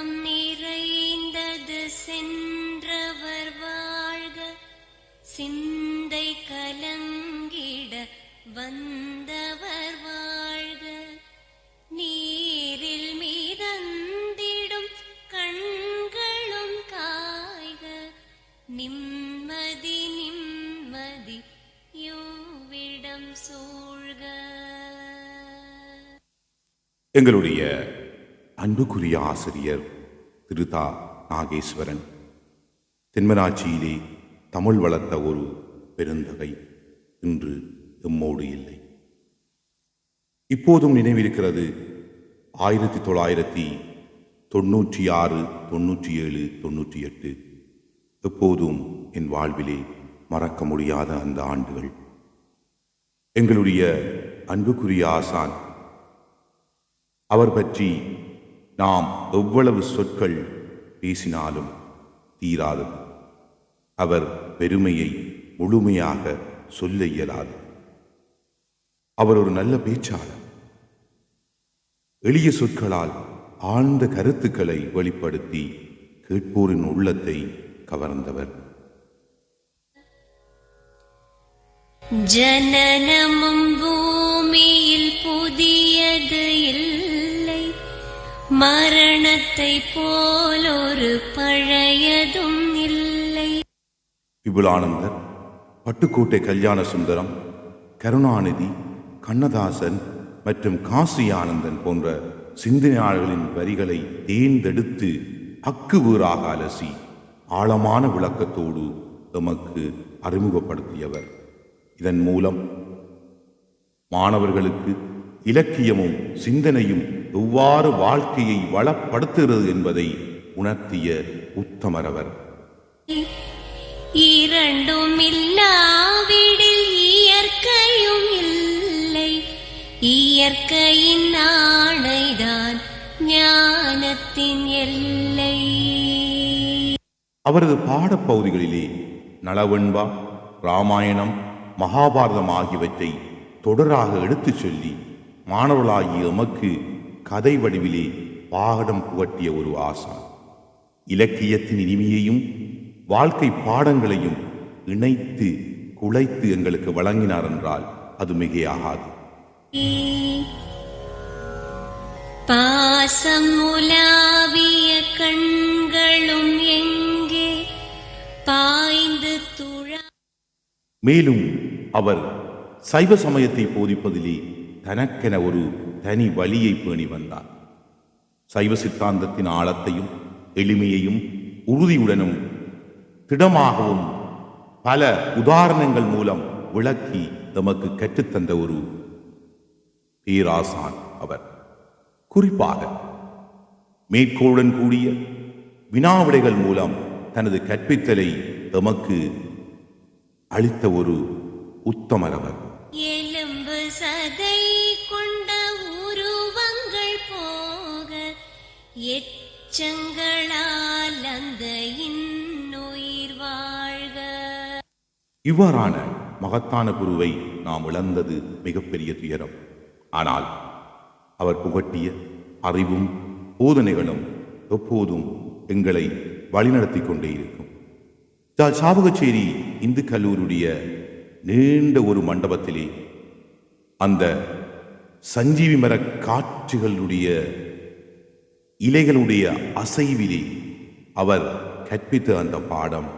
செல்வம் நிறைந்தது சென்றவர் வாழ்க, சிந்தை கலங்கிட வந்தவர் வாழ்க, நீரில் மீதந்திடும் கண்களும் காய்க, நிம்மதி நிம்மதி யோவிடம் சூழ்க. எங்களுடைய அன்புக்குரிய ஆசிரியர் திருதா நாகேஸ்வரன் தென்மராட்சியிலே தமிழ் வளர்த்த ஒரு பெருந்தகை இன்று எம்மோடு இல்லை. இப்போதும் நினைவிருக்கிறது 1996, 97, 98 எப்போதும் என் வாழ்விலே மறக்க முடியாத அந்த ஆண்டுகள். எங்களுடைய அன்புக்குரிய ஆசான், அவர் பற்றி நாம் எவ்வளவு சொற்கள் பேசினாலும் தீராது. அவர் பெருமையை முழுமையாக சொல்ல இயலாது. அவர் ஒரு நல்ல பேச்சாளர். எளிய சொற்களால் ஆழ்ந்த கருத்துக்களை வெளிப்படுத்தி கேட்போரின் உள்ளத்தை கவர்ந்தவர். ஜனனமும் பூமியில் புதியது இல்லை, மரணத்தை போலொரு பழையதும் இல்லை. விபுலானந்தர், பட்டுக்கோட்டை கல்யாண சுந்தரம், கருணாநிதி, கண்ணதாசன் மற்றும் காசி ஆனந்தன் போன்ற சிந்தனையாளர்களின் வரிகளை தேர்ந்தெடுத்து அக்குவீறாக அலசி ஆழமான விளக்கத்தோடு எமக்கு அறிமுகப்படுத்தியவர். இதன் மூலம் மாணவர்களுக்கு இலக்கியமும் சிந்தனையும் எவ்வாறு வாழ்க்கையை வளப்படுத்துகிறது என்பதை உணர்த்திய உத்தமரவர். இரண்டும் இல்லாவிடில் இயற்கையும் இல்லை, இயற்கையின் ஆணைதான் ஞானத்தின் எல்லை. அவரது பாடப்பகுதிகளிலே நளவெண்பா, இராமாயணம், மகாபாரதம் ஆகியவற்றை தொடராக எடுத்துச் சொல்லி மாணவர்களாகிய எமக்கு கதை வடிவிலே பாடம் புகட்டிய ஒரு ஆசான். இலக்கியத்தின் இனிமையையும் வாழ்க்கை பாடங்களையும் இணைத்து குழைத்து எங்களுக்கு வழங்கினார் என்றால் அது மிகையாகாது. பாசம் உலாவிய கண்களும் எங்கே பாய்ந்து துழா. மேலும் அவர் சைவ சமயத்தை போதிப்பதிலே தனக்கென ஒரு தனி வழியை பேணி வந்தார். சைவ சித்தாந்தத்தின் ஆழத்தையும் எளிமையையும் உறுதியுடனும் திடமாகவும் பல உதாரணங்கள் மூலம் விளக்கி நமக்கு கற்றுத்தந்த ஒரு பேராசான் அவர். குறிப்பாக மேற்கோளுடன் கூடிய வினாவிடைகள் மூலம் தனது கற்பித்தலை எமக்கு அளித்த ஒரு உத்தமரவர். எலும்பு சதை கொண்ட உருவங்கள் போக எச்சங்களால் அந்த இன்னுயிர் வாழ்க. இவ்வாறான மகத்தான குருவை நாம் இழந்தது மிகப்பெரிய துயரம். ஆனால் அவர் புகட்டிய அறிவும் போதனைகளும் எப்போதும் எங்களை வழிநடத்தி கொண்டே இருக்கும். சாவகச்சேரி இந்து கல்லூரியுடைய நீண்ட ஒரு மண்டபத்திலே அந்த சஞ்சீவி மர காட்சிகளுடைய இலைகளுடைய அசைவிலே அவர் கற்பித்த அந்த பாடம்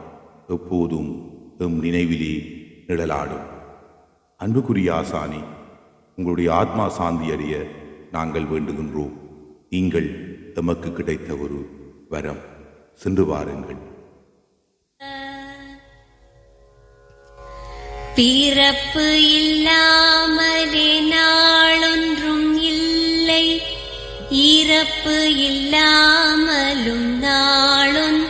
எப்போதும் எம் நினைவிலே நிழலாடும். அன்புக்குரிய ஆசானி, உங்களுடைய ஆத்மா சாந்தி அடைய நாங்கள் வேண்டுகின்றோம். நீங்கள் எமக்கு கிடைத்த ஒரு வரம். சென்று வாருங்கள். பிறப்பு இல்லாமலே நாளொன்றும் இல்லை, இறப்பு இல்லாமலும் நாளொன்றும்